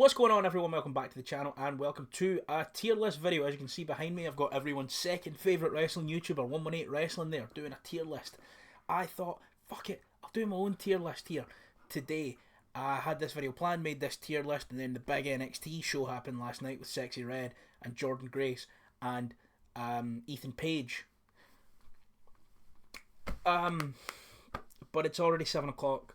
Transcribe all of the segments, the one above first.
What's going on, everyone? Welcome back to the channel and welcome to a tier list video. As you can see behind me, I've got everyone's second favourite wrestling YouTuber, 118 Wrestling, there, doing a tier list. I thought, fuck it, I'll do my own tier list here today. I had this video planned, made this tier list, and then the big NXT show happened last night with Sexy Red and Jordan Grace and Ethan Page. But it's already 7 o'clock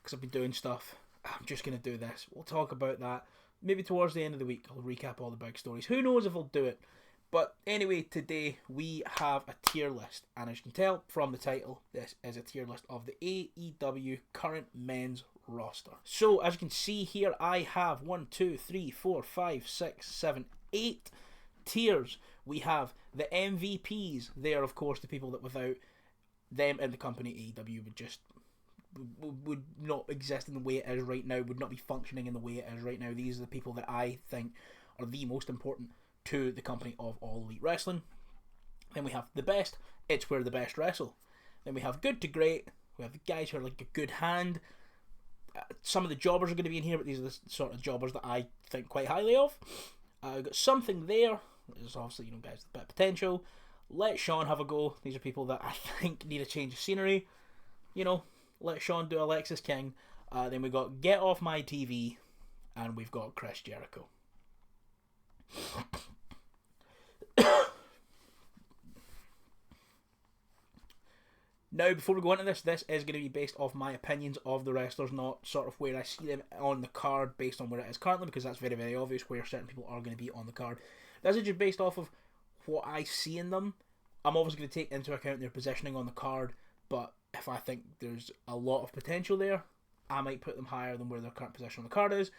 because I've been doing stuff. I'm just going to do this. We'll talk about that. Maybe towards the end of the week, I'll recap all the big stories. Who knows if I'll do it. But anyway, today we have a tier list. And as you can tell from the title, this is a tier list of the AEW current men's roster. So, as you can see here, I have 1, 2, 3, 4, 5, 6, 7, 8 tiers. We have the MVPs. They are, of course, the people that without them in the company, AEW would not exist in the way it is right now, would not be functioning in the way it is right now. These are the people that I think are the most important to the company of All Elite Wrestling. Then we have the best, it's where the best wrestle. Then we have good to great, we have the guys who are like a good hand. Some of the jobbers are going to be in here, but these are the sort of jobbers that I think quite highly of. We've got something there, there's obviously, guys with a bit of potential. Let Sean have a go. These are people that I think need a change of scenery. Let Sean do Alexis King. Then we got Get Off My TV, and we've got Chris Jericho. Now, before we go into this is going to be based off my opinions of the wrestlers, not sort of where I see them on the card based on where it is currently, because that's very, very obvious where certain people are going to be on the card. This is just based off of what I see in them. I'm obviously going to take into account their positioning on the card, but if I think there's a lot of potential there, I might put them higher than where their current position on the card is.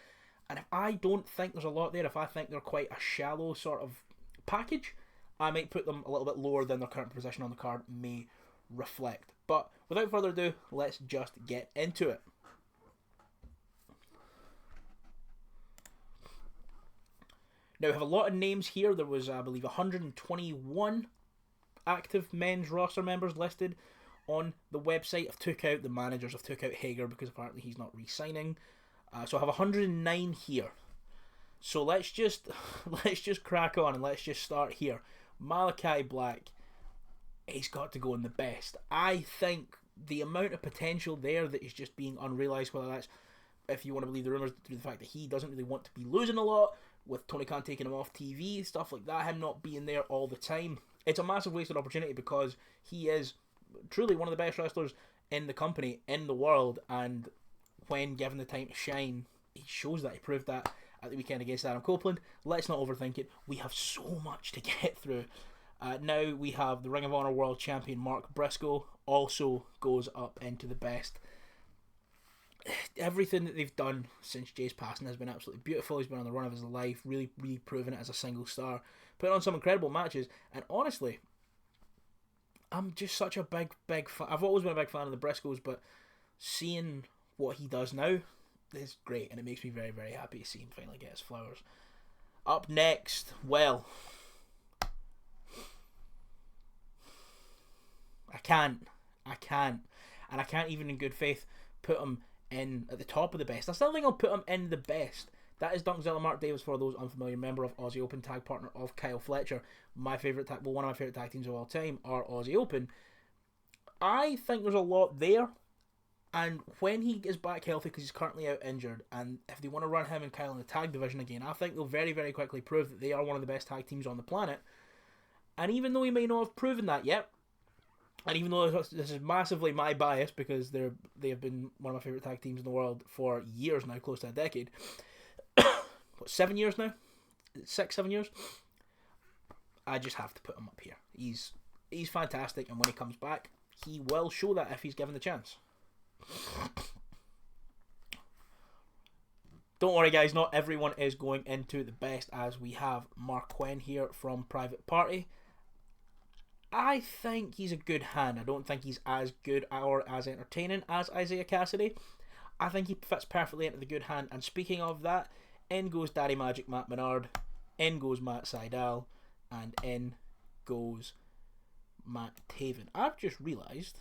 And if I don't think there's a lot there, if I think they're quite a shallow sort of package, I might put them a little bit lower than their current position on the card may reflect. But without further ado, let's just get into it. Now, we have a lot of names here. There was, I believe, 121 active men's roster members listed on the website. I've took out the managers. I've took out Hager because apparently he's not re-signing. So I have 109 here. So let's just crack on and let's just start here. Malachi Black, he's got to go in the best. I think the amount of potential there that is just being unrealised, whether that's, if you want to believe the rumours, through the fact that he doesn't really want to be losing a lot, with Tony Khan taking him off TV, stuff like that, him not being there all the time. It's a massive wasted opportunity because he is truly one of the best wrestlers in the company, in the world, and when given the time to shine, he shows that. He proved that at the weekend against Adam Copeland. Let's not overthink it. We have so much to get through. Now we have the Ring of Honor World Champion Mark Briscoe also goes up into the best. Everything that they've done since Jay's passing has been absolutely beautiful. He's been on the run of his life, really, really proven it as a single star, put on some incredible matches, and honestly, I'm just such a big fan. I've always been a big fan of the Briscoes, but seeing what he does now is great, and it makes me very, very happy to see him finally get his flowers. Up next, well, I can't, and I can't even in good faith put him in at the top of the best. I still think I'll put him in the best. That is Dunkzilla Mark Davis, for those unfamiliar, member of Aussie Open, tag partner of Kyle Fletcher. My favourite tag, one of my favourite tag teams of all time are Aussie Open. I think there's a lot there, and when he is back healthy, because he's currently out injured, and if they want to run him and Kyle in the tag division again, I think they'll very, very quickly prove that they are one of the best tag teams on the planet. And even though he may not have proven that yet, and even though this is massively my bias, because they have been one of my favourite tag teams in the world for years now, close to a decade. 7 years now? 6, 7 years? I just have to put him up here. He's fantastic, and when he comes back, he will show that if he's given the chance. Don't worry, guys, not everyone is going into the best, as we have Mark Quinn here from Private Party. I think he's a good hand. I don't think he's as good or as entertaining as Isaiah Cassidy. I think he fits perfectly into the good hand. And speaking of that, in goes Daddy Magic Matt Menard, in goes Matt Sydal, and in goes Matt Taven. I've just realised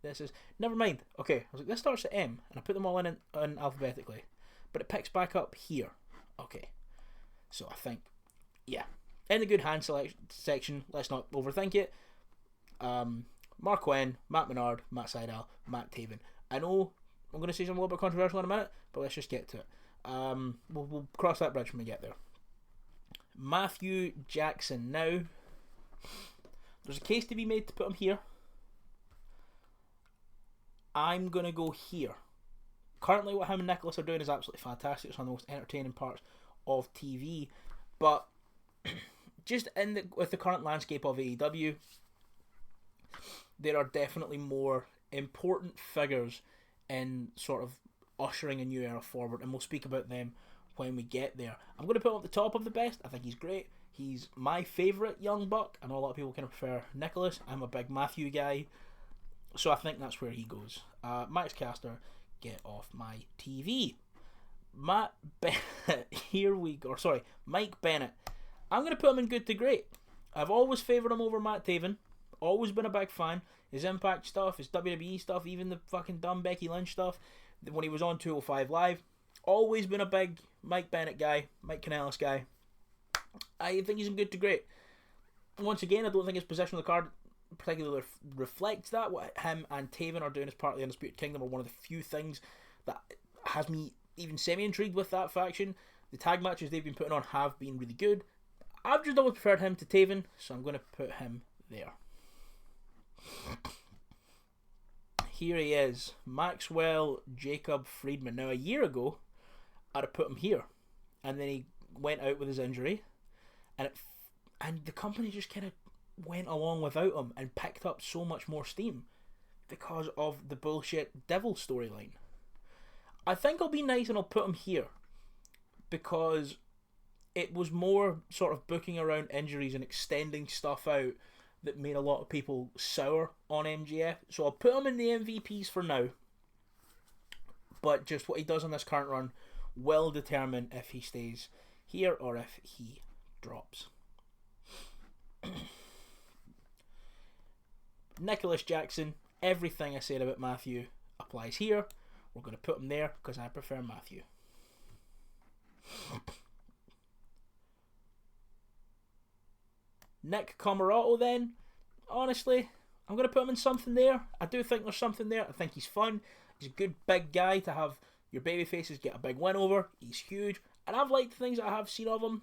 this is... Never mind. Okay, I was like, this starts at M, and I put them all in alphabetically. But it picks back up here. Okay. So I think, yeah. In the good hand section, let's not overthink it. Mark Quinn, Matt Menard, Matt Sydal, Matt Taven. I know I'm going to say something a little bit controversial in a minute, but let's just get to it. We'll cross that bridge when we get there. Matthew Jackson. Now, there's a case to be made to put him here. I'm going to go here. Currently, what him and Nicholas are doing is absolutely fantastic. It's one of the most entertaining parts of TV. But just with the current landscape of AEW, there are definitely more important figures in sort of ushering a new era forward, and we'll speak about them when we get there. I'm going to put him at the top of the best. I think he's great. He's my favourite young buck. I know a lot of people kind of prefer Nicholas. I'm a big Matthew guy, so I think that's where he goes. Max Caster, get off my TV. Matt Bennett, here we go. Sorry, Mike Bennett. I'm going to put him in good to great. I've always favoured him over Matt Taven. Always been a big fan. His Impact stuff, his WWE stuff, even the fucking dumb Becky Lynch stuff when he was on 205 Live. Always been a big Mike Bennett guy, Mike Kanellis guy. I think he's in good to great. Once again, I don't think his position on the card particularly reflects that. What him and Taven are doing as part of the Undisputed Kingdom are one of the few things that has me even semi-intrigued with that faction. The tag matches they've been putting on have been really good. I've just always preferred him to Taven, so I'm going to put him there. Here he is, Maxwell Jacob Friedman. Now, a year ago, I'd have put him here, and then he went out with his injury, and the company just kind of went along without him and picked up so much more steam because of the bullshit Devil storyline. I think I'll be nice and I'll put him here because it was more sort of booking around injuries and extending stuff out that made a lot of people sour on MJF. So I'll put him in the MVPs for now. But just what he does on this current run will determine if he stays here or if he drops. Nicholas Jackson. Everything I said about Matthew applies here. We're going to put him there because I prefer Matthew. Nick Comoroto then, honestly, I'm going to put him in something there. I do think there's something there. I think he's fun. He's a good big guy to have your baby faces get a big win over. He's huge. And I've liked the things that I have seen of him.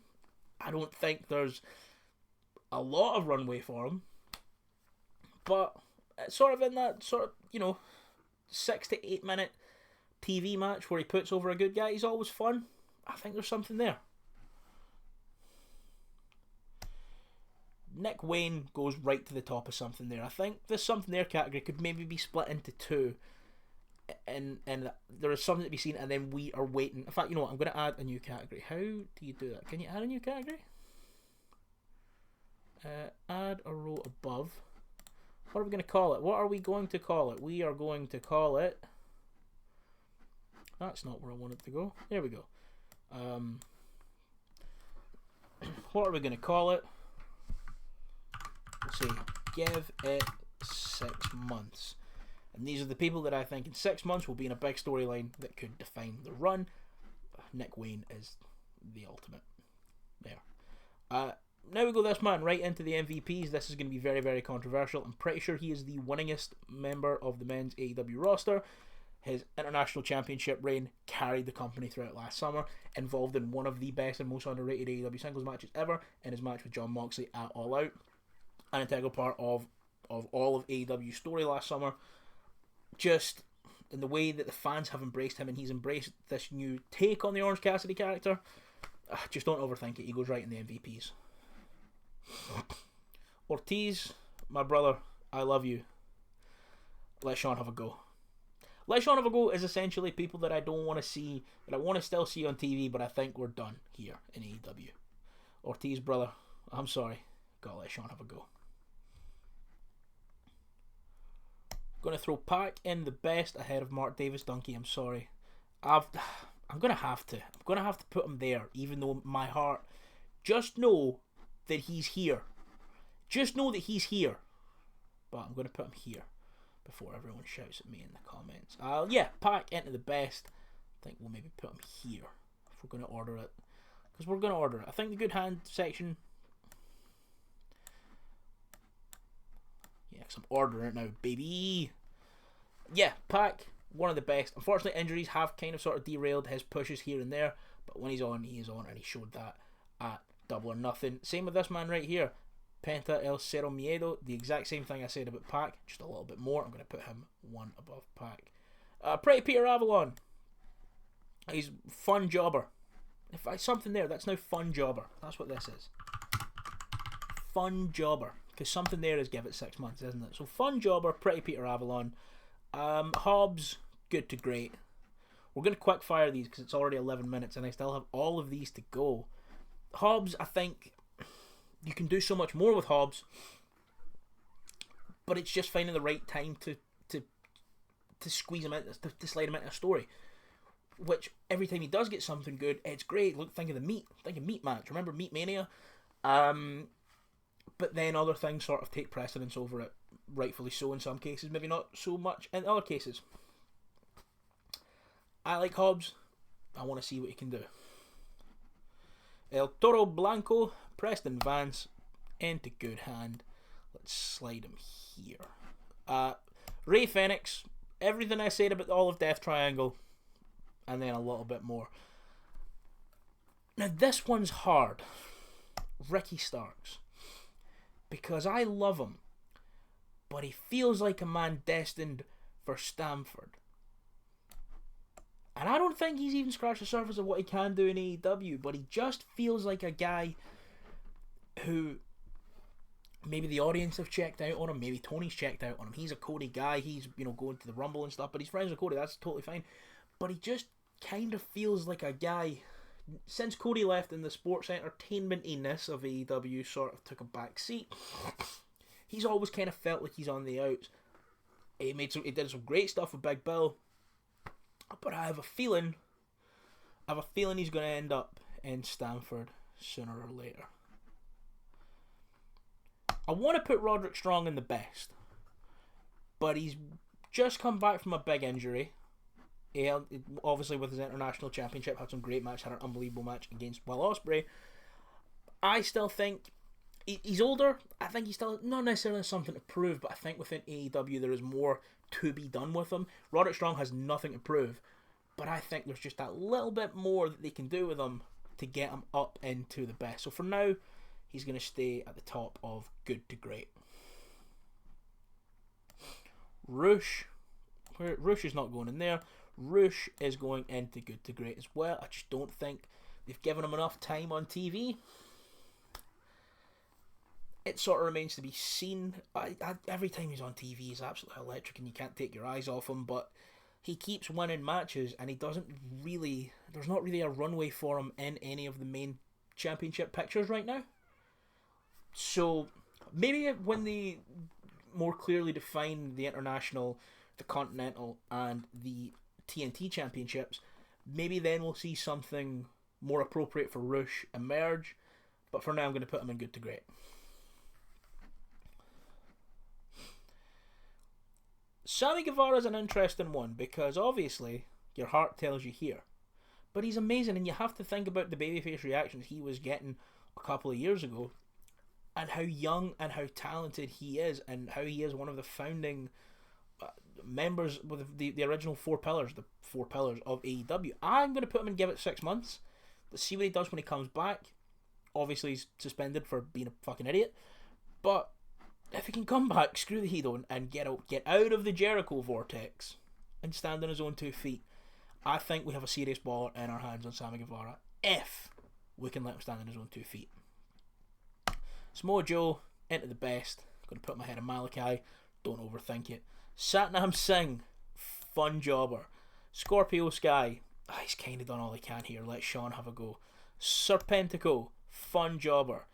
I don't think there's a lot of runway for him. But it's sort of in that sort of, 6 to 8 minute TV match where he puts over a good guy. He's always fun. I think there's something there. Nick Wayne goes right to the top of something there. I think this something there category could maybe be split into two, and there is something to be seen, and then we are waiting. In fact, you know what? I'm going to add a new category. How do you do that? Can you add a new category? Add a row above. What are we going to call it? What are we going to call it? We are going to call it... That's not where I want it to go. There we go. What are we going to call it? Let's see. Give it 6 months. And these are the people that I think in 6 months will be in a big storyline that could define the run. Nick Wayne is the ultimate. There. Now we go this man right into the MVPs. This is going to be very, very controversial. I'm pretty sure he is the winningest member of the men's AEW roster. His international championship reign carried the company throughout last summer, involved in one of the best and most underrated AEW singles matches ever in his match with Jon Moxley at All Out. An integral part of all of AEW's story last summer. Just in the way that the fans have embraced him and he's embraced this new take on the Orange Cassidy character. Just don't overthink it. He goes right in the MVPs. Ortiz, my brother, I love you. Let Sean have a go. Let Sean have a go is essentially people that I don't want to see, that I want to still see on TV, but I think we're done here in AEW. Ortiz, brother, I'm sorry. Gotta let Sean have a go. Going to throw Pac in the best ahead of Mark Davis Donkey. I'm sorry. I'm going to have to. I'm going to have to put him there, even though my heart... Just know that he's here. Just know that he's here. But I'm going to put him here before everyone shouts at me in the comments. Yeah, Pac into the best. I think we'll maybe put him here if we're going to order it because we're going to order it. I think the good hand section... Yeah, because I'm ordering it now, baby. Yeah, Pac, one of the best. Unfortunately, injuries have kind of sort of derailed his pushes here and there, but when he's on, he is on, and he showed that at Double or Nothing. Same with this man right here, Penta El Cero Miedo. The exact same thing I said about Pac, just a little bit more. I'm going to put him one above Pac. Pretty Peter Avalon. He's fun jobber. If I something there, that's now fun jobber. That's what this is. Fun jobber. Because something there is give it 6 months, isn't it? So fun jobber, Pretty Peter Avalon. Hobbs, good to great. We're going to quick fire these because it's already 11 minutes and I still have all of these to go. Hobbs, I think you can do so much more with Hobbs, but it's just finding the right time to squeeze him in, to slide him into a story. Which every time he does get something good, it's great. Look, think of the meat match. Remember Meat Mania? But then other things sort of take precedence over it, rightfully so in some cases, maybe not so much in other cases. I like Hobbs. I want to see what he can do. El Toro Blanco, Preston Vance, into good hand. Let's slide him here. Ray Fenix, everything I said about the All of Death Triangle, and then a little bit more. Now this one's hard. Ricky Starks. Because I love him, but he feels like a man destined for Stamford. And I don't think he's even scratched the surface of what he can do in AEW, but he just feels like a guy who maybe the audience have checked out on him, maybe Tony's checked out on him. He's a Cody guy, he's, going to the Rumble and stuff, but he's friends with Cody, that's totally fine. But he just kind of feels like a guy, since Cody left and the sports entertainment-iness of AEW sort of took a back seat, he's always kind of felt like he's on the outs. He did some great stuff with Big Bill, but I have a feeling he's going to end up in Stamford sooner or later. I want to put Roderick Strong in the best, but he's just come back from a big injury. He obviously with his international championship had some great match, had an unbelievable match against Will Ospreay. I still think he's older. I think he's still not necessarily something to prove, but I think within AEW there is more to be done with him. Roderick Strong has nothing to prove, but I think there's just that little bit more that they can do with him to get him up into the best. So for now, he's going to stay at the top of good to great. Roosh is not going in there. Roosh is going into good to great as well. I just don't think they've given him enough time on TV. It sort of remains to be seen. Every time he's on TV, he's absolutely electric and you can't take your eyes off him, but he keeps winning matches and there's not really a runway for him in any of the main championship pictures right now. So maybe when they more clearly define the international, the continental, and the TNT championships, maybe then we'll see something more appropriate for Roosh emerge. But for now, I'm going to put him in good to great. Sammy Guevara's an interesting one because obviously your heart tells you here, but he's amazing, and you have to think about the babyface reactions he was getting a couple of years ago, and how young and how talented he is, and how he is one of the founding members with the original four pillars of AEW. I'm going to put him and give it 6 months. Let's see what he does when he comes back. Obviously he's suspended for being a fucking idiot, but if he can come back, screw the heat and get out of the Jericho vortex and stand on his own 2 feet, I think we have a serious ball in our hands on Sammy Guevara if we can let him stand on his own 2 feet. Samoa Joe into the best. Going to put my head in Malachi. Don't overthink it. Satnam Singh, fun jobber. Scorpio Sky, he's kind of done all he can here. Let Sean have a go. Serpentico, fun jobber.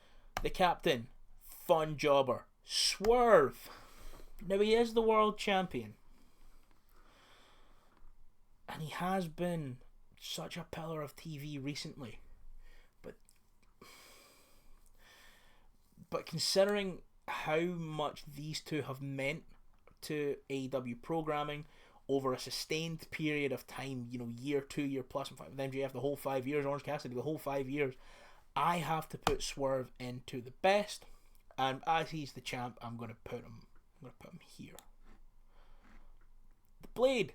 The Captain, fun jobber. Swerve, now he is the world champion, and he has been such a pillar of TV recently, but considering how much these two have meant to AEW programming, over a sustained period of time, year, 2 year plus, with MJF the whole 5 years, Orange Cassidy the whole 5 years, I have to put Swerve into the best, and as he's the champ, I'm gonna put him here. The Blade,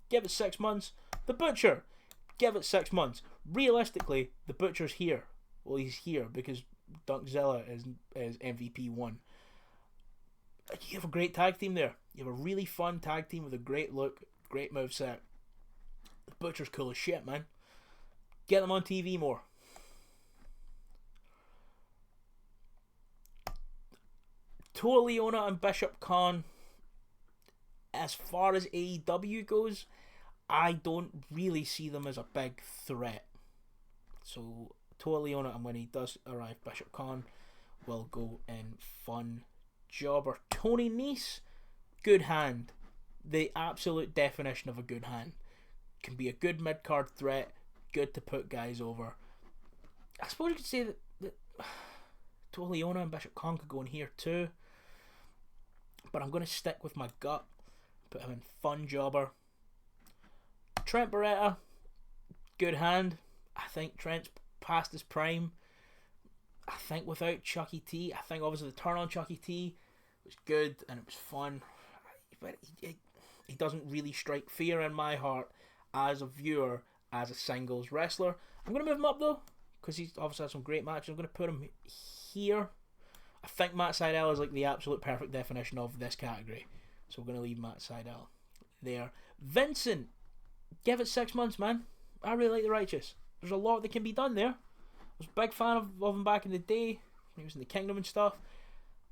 give it 6 months. The Butcher, give it 6 months. Realistically, the Butcher's here. Well, he's here because Dunkzilla is MVP 1. You have a great tag team there. You have a really fun tag team with a great look, great moveset. The Butcher's cool as shit, man. Get them on TV more. Toa Leona and Bishop Khan, as far as AEW goes, I don't really see them as a big threat. So Toa Leona, and when he does arrive, Bishop Khan will go in fun jobber. Tony Nese, good hand. The absolute definition of a good hand. Can be a good mid-card threat, good to put guys over. I suppose you could say that Toa Leona and Bishop Khan could go in here too. But I'm going to stick with my gut. Put him in fun jobber. Trent Beretta, good hand. I think Trent's past his prime. I think without Chucky T, I think obviously the turn on Chucky T was good and it was fun. But he doesn't really strike fear in my heart as a viewer, as a singles wrestler. I'm going to move him up though, because he's obviously had some great matches. I'm going to put him here. I think Matt Sydal is like the absolute perfect definition of this category. So we're going to leave Matt Sydal there. Vincent, give it 6 months, man. I really like the Righteous. There's a lot that can be done there. I was a big fan of him back in the day when he was in the Kingdom and stuff.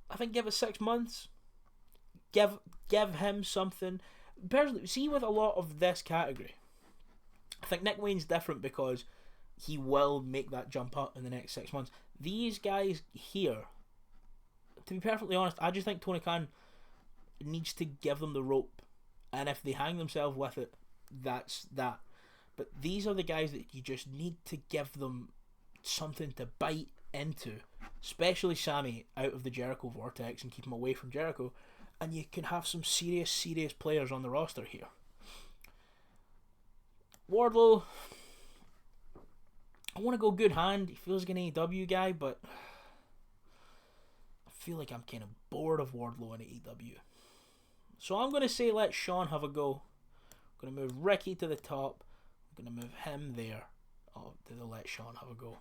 I think give it 6 months. Give him something. Personally, see, with a lot of this category, I think Nick Wayne's different because he will make that jump up in the next 6 months. These guys here, to be perfectly honest, I just think Tony Khan needs to give them the rope, and if they hang themselves with it, that's that. But these are the guys that you just need to give them something to bite into, especially Sammy out of the Jericho vortex and keep him away from Jericho, and you can have some serious players on the roster here. Wardlow, I want to go good hand. He feels like an AEW guy, but I feel like I'm kind of bored of Wardlow in AEW. So I'm going to say let Sean have a go. I'm going to move Ricky to the top. I'm going to move him there. Oh, to the let Sean have a go.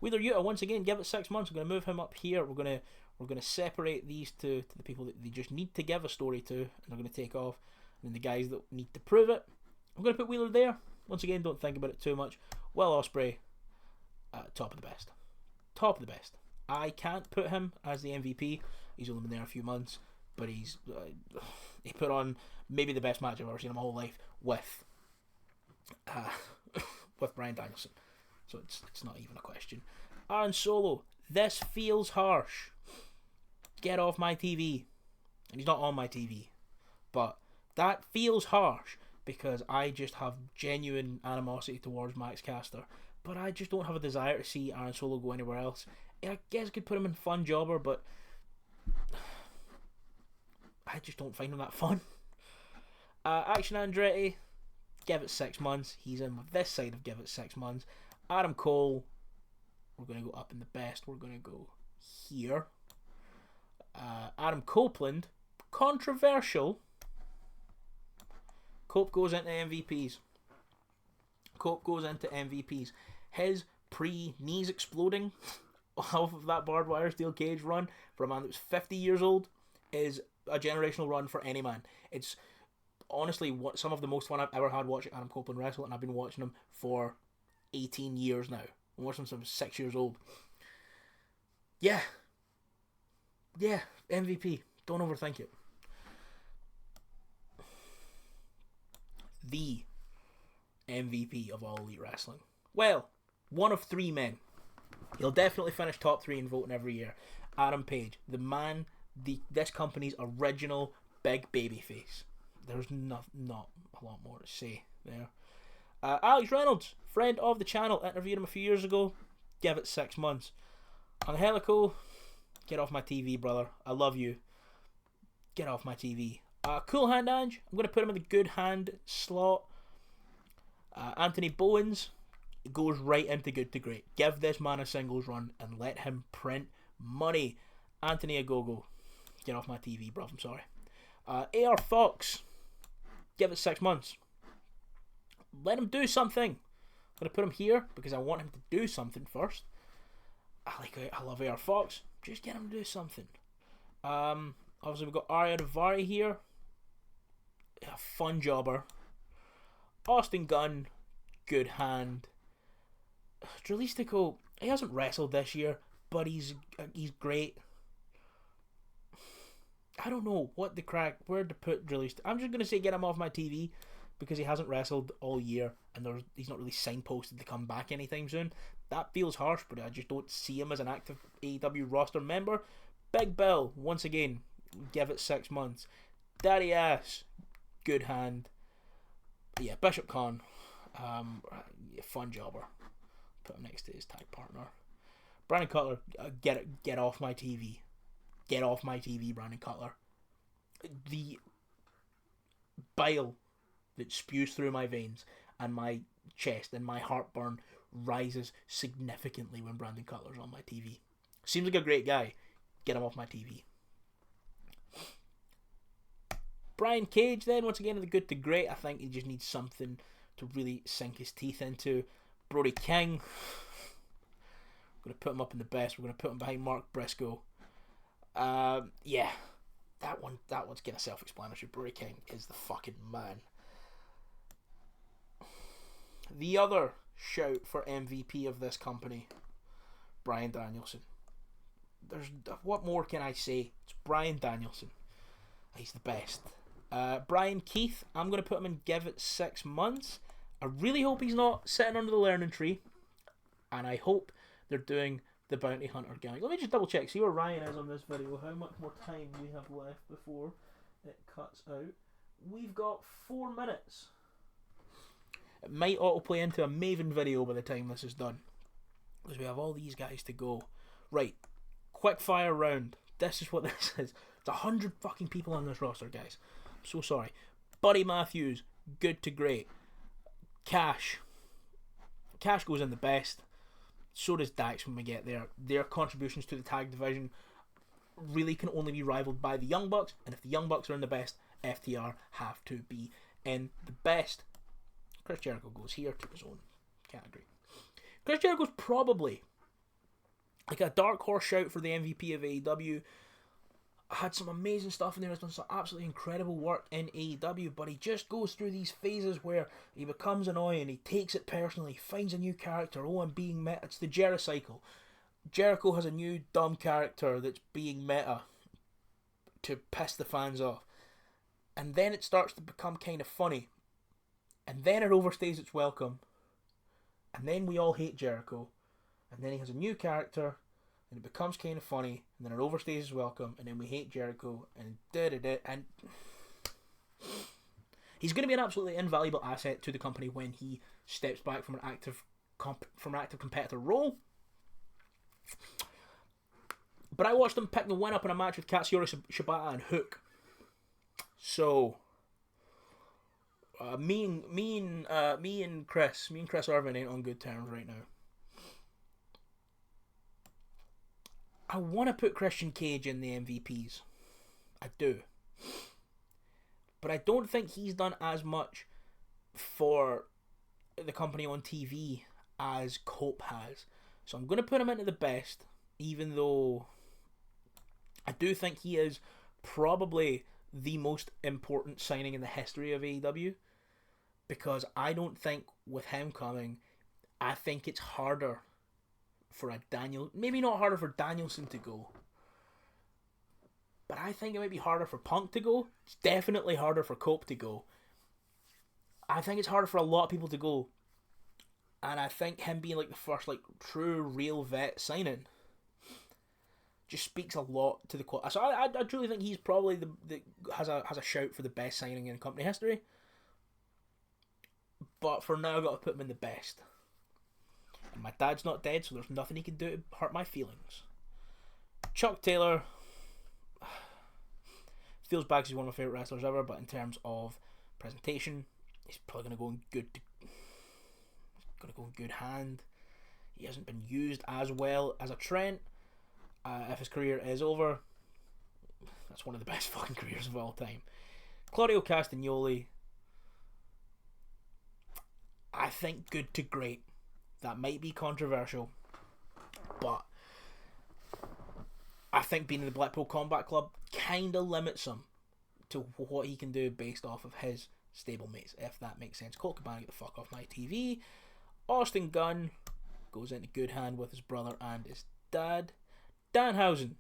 Wheeler Yuta, once again, give it 6 months. I'm going to move him up here. We're going to separate these two to the people that they just need to give a story to, and they're going to take off. And then the guys that need to prove it, I'm going to put Wheeler there. Once again, don't think about it too much. Will Ospreay, top of the best. Top of the best. I can't put him as the MVP. He's only been there a few months, but he put on maybe the best match I've ever seen in my whole life with Bryan Danielson. So it's not even a question. Aaron Solo, this feels harsh. Get off my TV. And he's not on my TV. But that feels harsh because I just have genuine animosity towards Max Caster. But I just don't have a desire to see Aaron Solo go anywhere else. I guess I could put him in fun jobber, but I just don't find him that fun. Action Andretti, give it 6 months. He's in with this side of give it 6 months. Adam Cole, we're going to go up in the best. We're going to go here. Adam Copeland, controversial. Cope goes into MVPs. His pre-knees exploding off of that barbed wire steel cage run for a man that was 50 years old is a generational run for any man. It's honestly some of the most fun I've ever had watching Adam Copeland wrestle, and I've been watching him for 18 years now. I'm watching him since I was 6 years old. Yeah, MVP. Don't overthink it. The MVP of All Elite Wrestling. Well, one of 3 men. He'll definitely finish top 3 in voting every year. Adam Page, the man, this company's original big baby face. There's not a lot more to say there. Alex Reynolds, friend of the channel, interviewed him a few years ago. Give it 6 months. Angelico, get off my TV, brother. I love you. Get off my TV. Cool Hand Ange, I'm going to put him in the good hand slot. Anthony Bowens goes right into good to great. Give this man a singles run and let him print money. Anthony Ogogo, get off my TV, bro. I'm sorry. AR Fox, give it 6 months. Let him do something. I'm going to put him here because I want him to do something first. I love AR Fox. Just get him to do something. Obviously, we've got Arya Davari here. A fun jobber. Austin Gunn, good hand. Dralistico, he hasn't wrestled this year, but he's great. I don't know what the crack, where to put Dralistico. I'm just going to say get him off my TV because he hasn't wrestled all year and he's not really signposted to come back anytime soon. That feels harsh, but I just don't see him as an active AEW roster member. Big Bill, once again, give it 6 months. Daddy Ass, good hand. Yeah, Bishop Khan, fun jobber. Put him next to his tag partner. Brandon Cutler, get off my TV. Get off my TV, Brandon Cutler. The bile that spews through my veins and my chest and my heartburn rises significantly when Brandon Cutler's on my TV. Seems like a great guy. Get him off my TV. Brian Cage then, once again, in the good to great. I think he just needs something to really sink his teeth into. Brody King, we're going to put him up in the best. We're going to put him behind Mark Briscoe. Yeah, that one's kind of self-explanatory. Brody King is the fucking man. The other shout for MVP of this company, Bryan Danielson. What more can I say? It's Bryan Danielson. He's the best. Brian Keith, I'm going to put him in give it 6 months. I really hope he's not sitting under the learning tree. And I hope they're doing the Bounty Hunter gang. Let me just double check, see where Ryan is on this video, how much more time we have left before it cuts out. We've got 4 minutes. It might autoplay into a Maven video by the time this is done, because we have all these guys to go. Right, quick fire round. This is what this is. It's 100 fucking people on this roster, guys. I'm so sorry. Buddy Matthews, good to great. Cash goes in the best. So does Dax when we get there. Their contributions to the tag division really can only be rivaled by the Young Bucks, and if the Young Bucks are in the best, FTR have to be in the best. Chris Jericho goes here to his own category. Chris Jericho's probably like a dark horse shout for the MVP of AEW. Had some amazing stuff in there. Has done some absolutely incredible work in AEW, but he just goes through these phases where he becomes annoying, he takes it personally, he finds a new character. Oh, I'm being meta. It's the Jericho cycle. Jericho has a new dumb character that's being meta to piss the fans off, and then it starts to become kind of funny, and then it overstays its welcome, and then we all hate Jericho, and then he has a new character, and it becomes kind of funny, and then it overstays his welcome, and then we hate Jericho, and and he's going to be an absolutely invaluable asset to the company when he steps back from an active competitor role. But I watched him pick the win up in a match with Katsuyori Shibata and Hook. So me and Chris Irvin ain't on good terms right now. I want to put Christian Cage in the MVPs. I do. But I don't think he's done as much for the company on TV as Cope has. So I'm going to put him into the best, even though I do think he is probably the most important signing in the history of AEW. Because I don't think with him coming, I think it's harder for maybe not harder for Danielson to go, but I think it might be harder for Punk to go. It's definitely harder for Cope to go. I think it's harder for a lot of people to go, and I think him being like the first like true real vet signing just speaks a lot to the quality. So I truly think he's probably the has a shout for the best signing in company history. But for now, I've got to put him in the best. And my dad's not dead, so there's nothing he can do to hurt my feelings. Chuck Taylor. feels bad because he's one of my favourite wrestlers ever, but in terms of presentation, he's probably going to go in good hand. He hasn't been used as well as a Trent. If his career is over, that's one of the best fucking careers of all time. Claudio Castagnoli, I think good to great. That might be controversial, but I think being in the Blackpool Combat Club kind of limits him to what he can do based off of his stablemates, if that makes sense. Colt Cabana, get the fuck off my TV. Austin Gunn goes into good hand with his brother and his dad. Danhausen,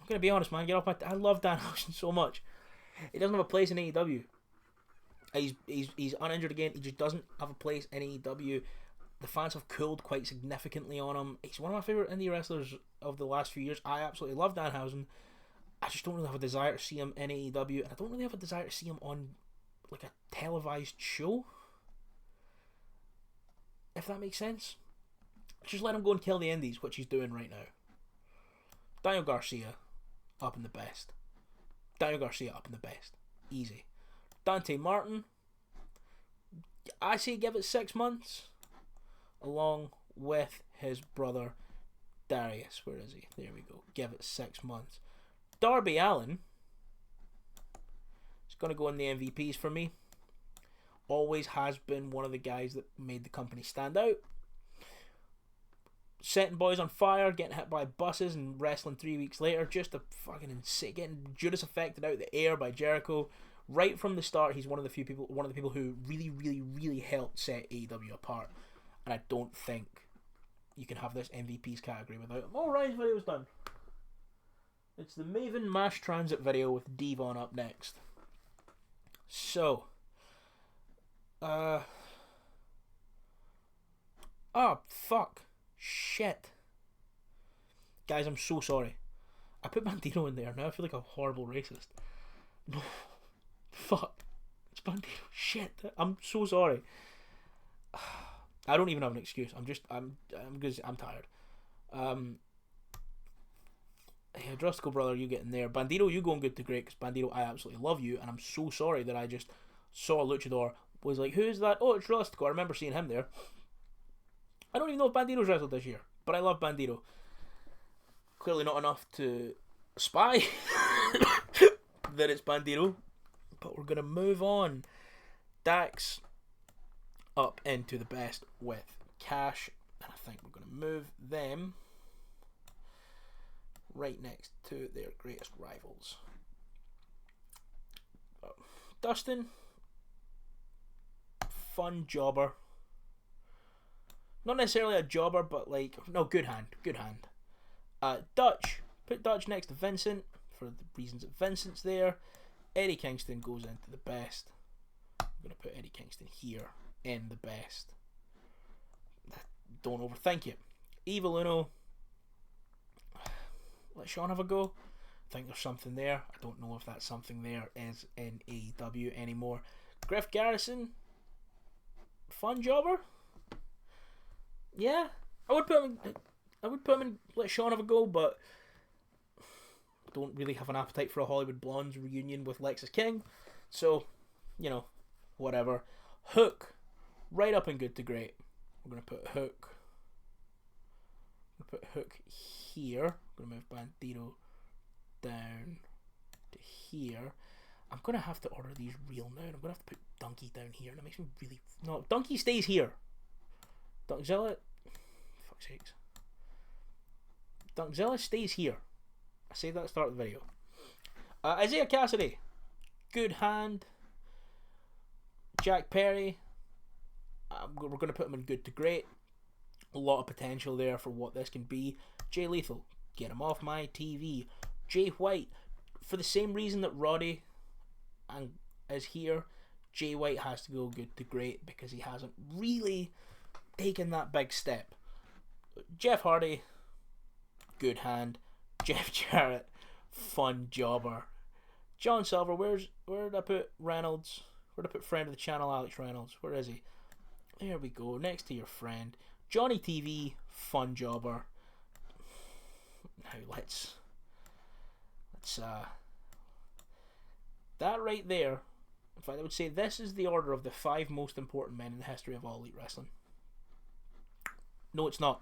I'm going to be honest, man, get off my... I love Danhausen so much. He doesn't have a place in AEW. He's uninjured again. He just doesn't have a place in AEW. The fans have cooled quite significantly on him. He's one of my favourite indie wrestlers of the last few years. I absolutely love Danhausen. I just don't really have a desire to see him in AEW, and I don't really have a desire to see him on like a televised show, if that makes sense. Just let him go and kill the indies, which he's doing right now. Daniel Garcia, up in the best. Easy. Dante Martin, I say give it 6 months, along with his brother Darius. Where is he? There we go. Give it 6 months. Darby Allin is going to go in the MVPs for me. Always has been one of the guys that made the company stand out. Setting boys on fire, getting hit by buses and wrestling 3 weeks later. Just a fucking insane, getting Judas affected out the air by Jericho. Right from the start, he's one of the people who really helped set AEW apart. And I don't think you can have this MVPs category without him. Oh, Ryan's video's done. It's the Maven Mash Transit video with Devon up next. So, oh, fuck. Shit. Guys, I'm so sorry. I put Bandito in there. Now I feel like a horrible racist. No. Fuck. It's Bandito. Shit. I'm so sorry. I don't even have an excuse. I'm tired. Hey, Drustical brother, you get in there. Bandito, you going good to great, because Bandito, I absolutely love you, and I'm so sorry that I just saw a luchador, was like, who's that? Oh, it's Drustical. I remember seeing him there. I don't even know if Bandito's wrestled this year, but I love Bandito. Clearly not enough to spy that it's Bandito, but we're going to move on. Dax up into the best with Cash, and I think we're going to move them right next to their greatest rivals. Dustin, fun jobber. Not necessarily a jobber, but like, no, good hand. Dutch, put Dutch next to Vincent for the reasons that Vincent's there. Eddie Kingston goes into the best. I'm going to put Eddie Kingston here in the best. Don't overthink it. Evil Uno, let Sean have a go. I think there's something there. I don't know if that something there is in AEW anymore. Griff Garrison, fun jobber. Yeah, I would put him in, let Sean have a go, but don't really have an appetite for a Hollywood Blondes reunion with Lexis King, so, you know, whatever. Hook, right up and good to great. We're going to put Hook. Here. I'm going to move Bandito down to here. I'm going to have to order these real now. I'm going to have to put Donkey down here, and it makes me really... No, Donkey stays here. Dunkzilla... Fuck's sakes. Dunkzilla stays here. I say that at the start of the video. Isaiah Cassidy, good hand. Jack Perry, we're going to put him in good to great. A lot of potential there for what this can be. Jay Lethal, get him off my TV. Jay White, for the same reason that Roddy is here, Jay White has to go good to great because he hasn't really taken that big step. Jeff Hardy, good hand. Jeff Jarrett, fun jobber. John Silver, where did I put Reynolds? Where did I put friend of the channel, Alex Reynolds? Where is he? There we go, next to your friend. Johnny TV, fun jobber. Now let's That right there, in fact, I would say this is the order of the 5 most important men in the history of All Elite Wrestling. No, it's not.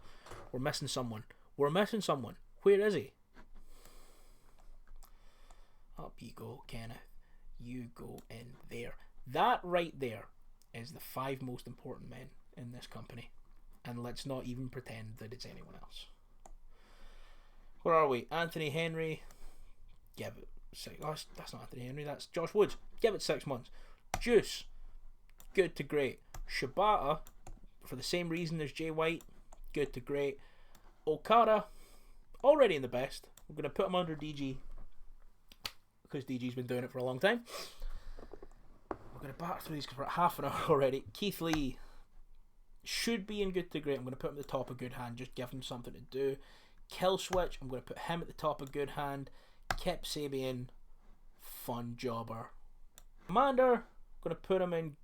We're missing someone. We're missing someone. Where is he? Up you go, Kenneth. You go in there. That right there is the 5 most important men in this company. And let's not even pretend that it's anyone else. Where are we? Anthony Henry. Give it 6. Oh, that's not Anthony Henry. That's Josh Woods. Give it 6 months. Juice. Good to great. Shibata, for the same reason as Jay White. Good to great. Okada, already in the best. We're going to put him under DG because DG's been doing it for a long time. We're going to batter through these for half an hour already. Keith Lee should be in good to great. I'm going to put him at the top of good hand. Just give him something to do. Kill Switch, I'm going to put him at the top of good hand. Kip Sabian, fun jobber. Commander, I'm going to put him in.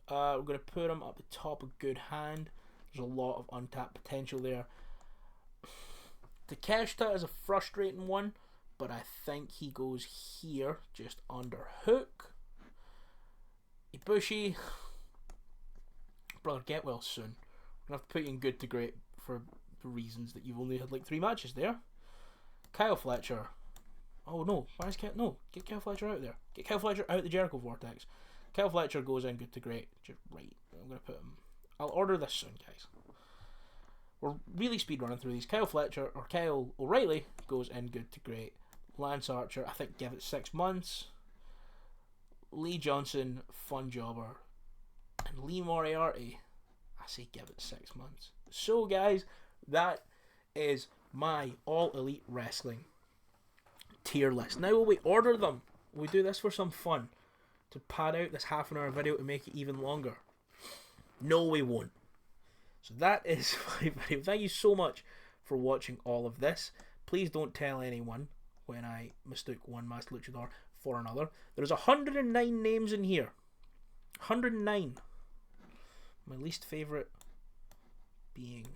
We're going to put him at the top of good hand. There's a lot of untapped potential there. Takeshita is a frustrating one, but I think he goes here, just under Hook. Ibushi, brother, get well soon. I'm going to have to put you in good to great for reasons that you've only had like 3 matches there. Kyle Fletcher. Oh no, why is get Kyle Fletcher out of there. Get Kyle Fletcher out of the Jericho Vortex. Kyle Fletcher goes in good to great. Just right. I'm going to put him. I'll order this soon, guys. We're really speed running through these. Kyle Fletcher or Kyle O'Reilly goes in good to great. Lance Archer, I think give it 6 months. Lee Johnson, fun jobber. And Lee Moriarty, I say give it 6 months. So guys, that is my All Elite Wrestling tier list. Now will we order them? Will we do this for some fun? To pad out this half an hour video to make it even longer? No, we won't. So that is my video. Thank you so much for watching all of this. Please don't tell anyone when I mistook one masked luchador for another. There's 109 names in here. 109. My least favourite being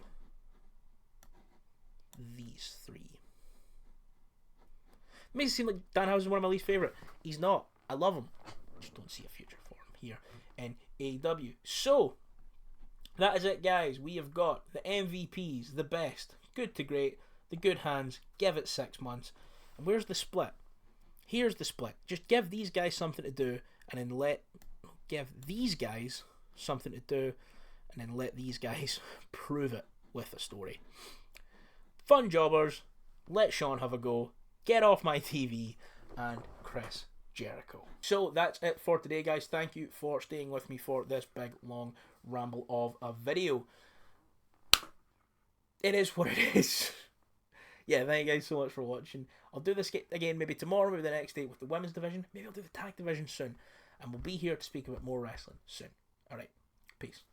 these 3. Makes it seem like Danhausen is one of my least favourite. He's not. I love him. I just don't see a future for him here in AEW. So, that is it, guys. We have got the MVPs, the best, good to great, the good hands, give it 6 months. And where's the split? Here's the split. Just give these guys something to do, and then give these guys something to do, and then let these guys prove it with a story. Fun jobbers, let Sean have a go, get off my TV, and Chris Jericho. So that's it for today, guys. Thank you for staying with me for this big long ramble of a video. It is what it is. Yeah, thank you guys so much for watching. I'll do this again maybe tomorrow, maybe the next day with the women's division. Maybe I'll do the tag division soon. And we'll be here to speak about more wrestling soon. Alright, peace.